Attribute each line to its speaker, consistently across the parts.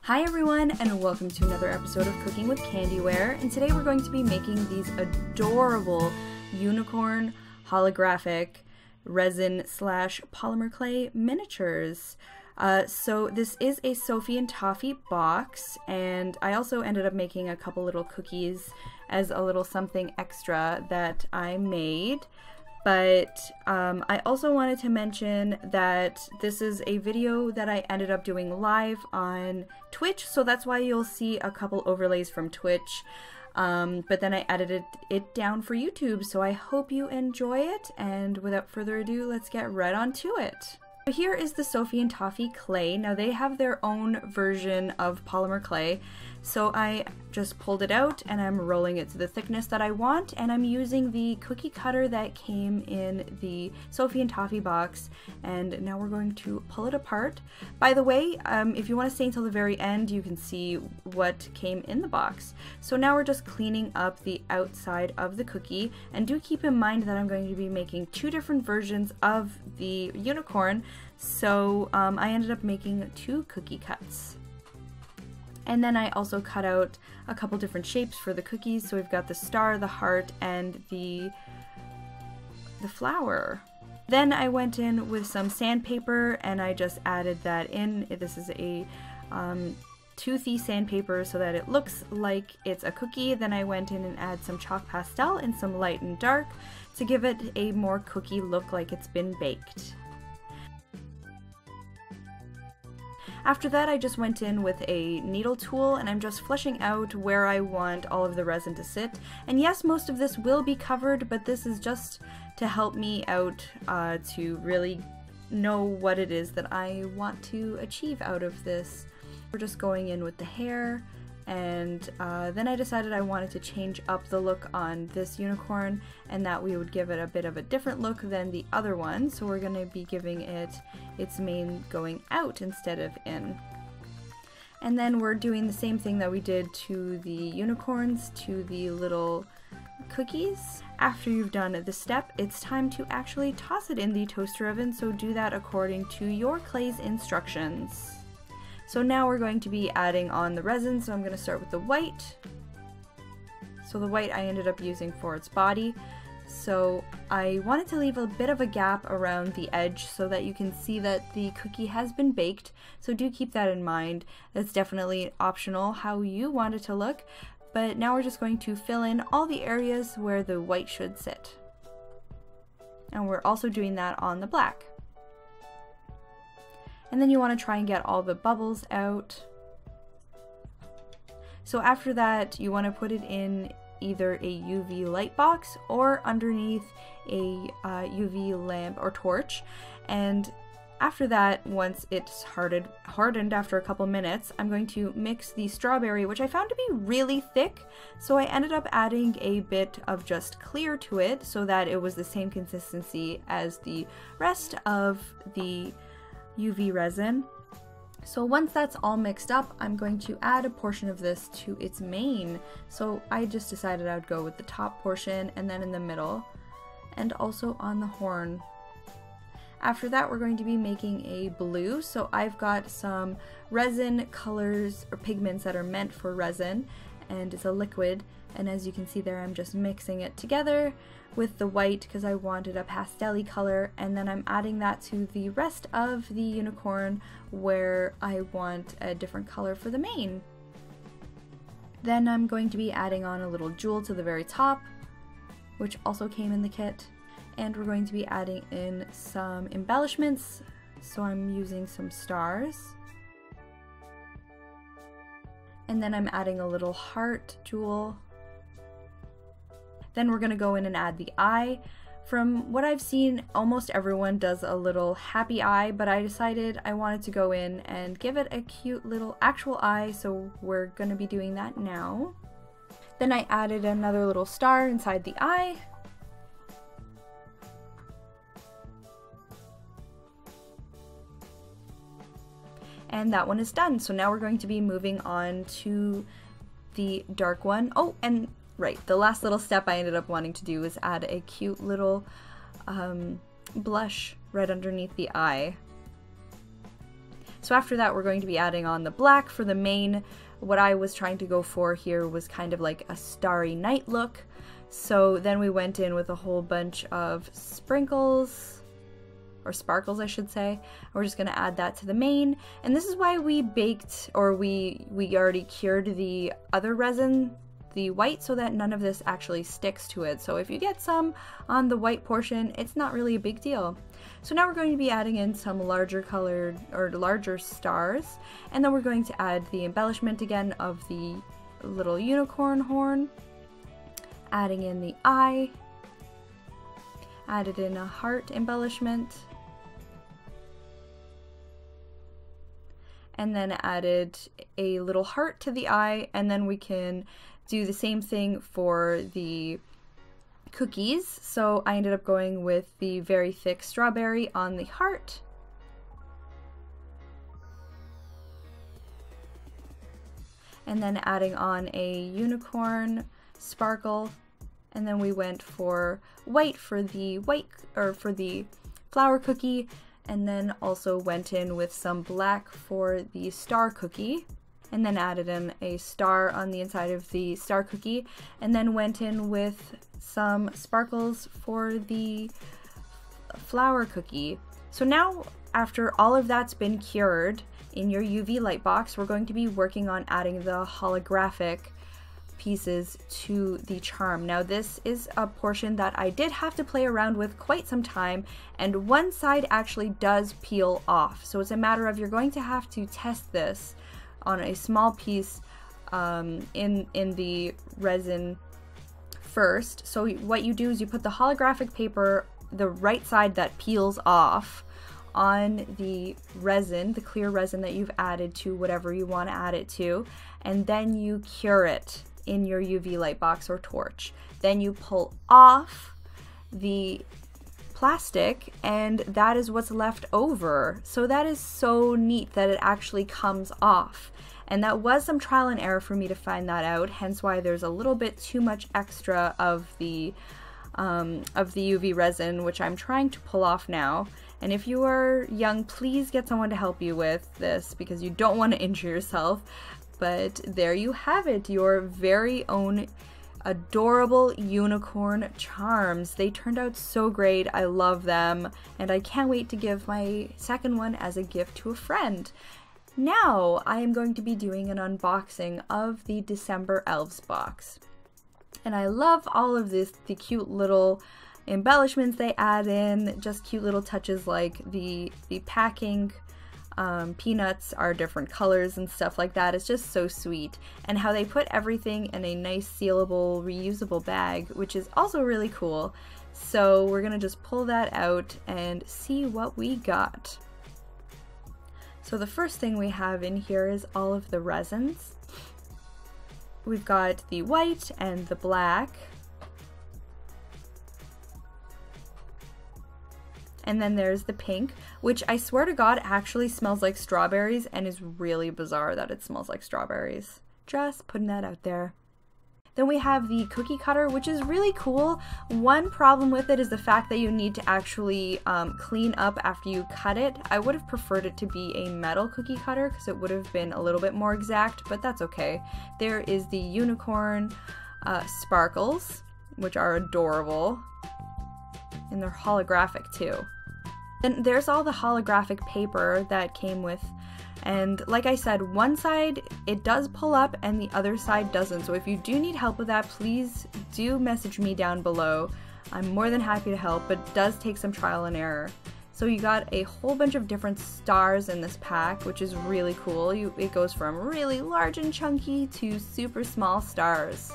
Speaker 1: Hi everyone, and welcome to another episode of Cooking with CandiWare, and today we're going to be making these adorable unicorn holographic resin slash polymer clay miniatures. So this is a Sophie and Toffee box, and I also ended up making a couple little cookies as a little something extra that I made. But I also wanted to mention that this is a video that I ended up doing live on Twitch, so that's why you'll see a couple overlays from Twitch. But then I edited it down for YouTube, so I hope you enjoy it, and without further ado, let's get right on to it. Here is the Sophie and Toffee clay. Now they have their own version of polymer clay, so I just pulled it out and I'm rolling it to the thickness that I want, and I'm using the cookie cutter that came in the Sophie and Toffee box, and now we're going to pull it apart. By the way, if you want to stay until the very end, you can see what came in the box. So now we're just cleaning up the outside of the cookie, and do keep in mind that I'm going to be making two different versions of the unicorn, so I ended up making two cookie cuts. And then I also cut out a couple different shapes for the cookies. So we've got the star, the heart, and the flower. Then I went in with some sandpaper and I just added that in. This is a toothy sandpaper so that it looks like it's a cookie. Then I went in and added some chalk pastel and some light and dark to give it a more cookie look, like it's been baked. After that, I just went in with a needle tool and I'm just fleshing out where I want all of the resin to sit. And yes, most of this will be covered, but this is just to help me out to really know what it is that I want to achieve out of this. We're just going in with the hair, and then I decided I wanted to change up the look on this unicorn and that we would give it a bit of a different look than the other one. So we're going to be giving it its mane going out instead of in. And then we're doing the same thing that we did to the unicorns to the little cookies. After you've done this step, it's time to actually toss it in the toaster oven, so do that according to your clay's instructions. So now we're going to be adding on the resin, so I'm going to start with the white. So the white I ended up using for its body. So I wanted to leave a bit of a gap around the edge so that you can see that the cookie has been baked. So do keep that in mind. That's definitely optional how you want it to look. But now we're just going to fill in all the areas where the white should sit. And we're also doing that on the black. And then you want to try and get all the bubbles out. So after that, you want to put it in either a UV light box or underneath a UV lamp or torch. And after that, once it's hardened after a couple minutes, I'm going to mix the strawberry, which I found to be really thick. So I ended up adding a bit of just clear to it so that it was the same consistency as the rest of the UV resin. So once that's all mixed up, I'm going to add a portion of this to its mane. So I just decided I would go with the top portion and then in the middle and also on the horn. After that, we're going to be making a blue. So I've got some resin colors or pigments that are meant for resin, and it's a liquid. And as you can see there, I'm just mixing it together with the white because I wanted a pastel-y color, and then I'm adding that to the rest of the unicorn where I want a different color for the mane. Then I'm going to be adding on a little jewel to the very top, which also came in the kit, and we're going to be adding in some embellishments. So I'm using some stars, and then I'm adding a little heart jewel. Then we're going to go in and add the eye. From what I've seen, almost everyone does a little happy eye, but I decided I wanted to go in and give it a cute little actual eye, so we're going to be doing that now. Then I added another little star inside the eye. And that one is done. So now we're going to be moving on to the dark one. Oh, and right, the last little step I ended up wanting to do was add a cute little blush right underneath the eye. So after that, we're going to be adding on the black for the main. What I was trying to go for here was kind of like a starry night look. So then we went in with a whole bunch of sprinkles, or sparkles I should say. We're just going to add that to the main, and this is why we baked, or we already cured the other resin, the white, so that none of this actually sticks to it. So if you get some on the white portion, it's not really a big deal. So now we're going to be adding in some larger colored or larger stars, and then we're going to add the embellishment again of the little unicorn horn, adding in the eye, added in a heart embellishment, and then added a little heart to the eye, and then we can do the same thing for the cookies. So I ended up going with the very thick strawberry on the heart, and then adding on a unicorn sparkle, and then we went for white for the flower cookie, and then also went in with some black for the star cookie, and then added in a star on the inside of the star cookie, and then went in with some sparkles for the flower cookie. So now, after all of that's been cured in your UV light box, we're going to be working on adding the holographic pieces to the charm. Now this is a portion that I did have to play around with quite some time, and one side actually does peel off. So it's a matter of, you're going to have to test this on a small piece in the resin first. So what you do is you put the holographic paper, the right side that peels off, on the resin, the clear resin that you've added to whatever you want to add it to, and then you cure it in your UV light box or torch. Then you pull off the plastic, and that is what's left over. So that is so neat that it actually comes off. And that was some trial and error for me to find that out, hence why there's a little bit too much extra of the UV resin, which I'm trying to pull off now. And if you are young, please get someone to help you with this, because you don't want to injure yourself. But there you have it, your very own adorable unicorn charms. They turned out so great. I love them, and I can't wait to give my second one as a gift to a friend. Now I am going to be doing an unboxing of the December Elves box. And I love all of the cute little embellishments they add in, just cute little touches like the packing. Peanuts are different colors and stuff like that. It's just so sweet. And how they put everything in a nice sealable, reusable bag, which is also really cool. So we're gonna just pull that out and see what we got. So the first thing we have in here is all of the resins. We've got the white and the black. And then there's the pink, which I swear to God actually smells like strawberries, and is really bizarre that it smells like strawberries. Just putting that out there. Then we have the cookie cutter, which is really cool. One problem with it is the fact that you need to actually clean up after you cut it. I would have preferred it to be a metal cookie cutter because it would have been a little bit more exact, but that's okay. There is the unicorn sparkles, which are adorable, and they're holographic too. Then there's all the holographic paper that came with, and like I said, one side it does pull up and the other side doesn't. So if you do need help with that, please do message me down below. I'm more than happy to help, but it does take some trial and error. So you got a whole bunch of different stars in this pack, which is really cool. It goes from really large and chunky to super small stars.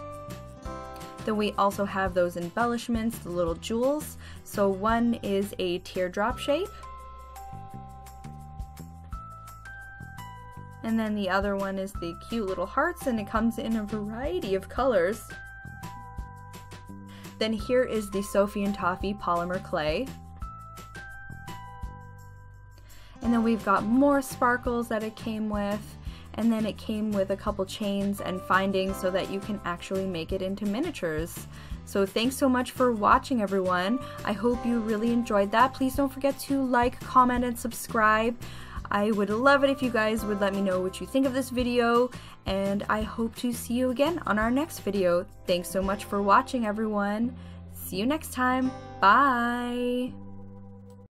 Speaker 1: Then we also have those embellishments, the little jewels. So one is a teardrop shape. And then the other one is the cute little hearts, and it comes in a variety of colors. Then here is the Sophie and Toffee Polymer Clay. And then we've got more sparkles that it came with. And then it came with a couple chains and findings so that you can actually make it into miniatures. So thanks so much for watching, everyone. I hope you really enjoyed that. Please don't forget to like, comment, and subscribe. I would love it if you guys would let me know what you think of this video, and I hope to see you again on our next video. Thanks so much for watching, everyone. See you next time. Bye!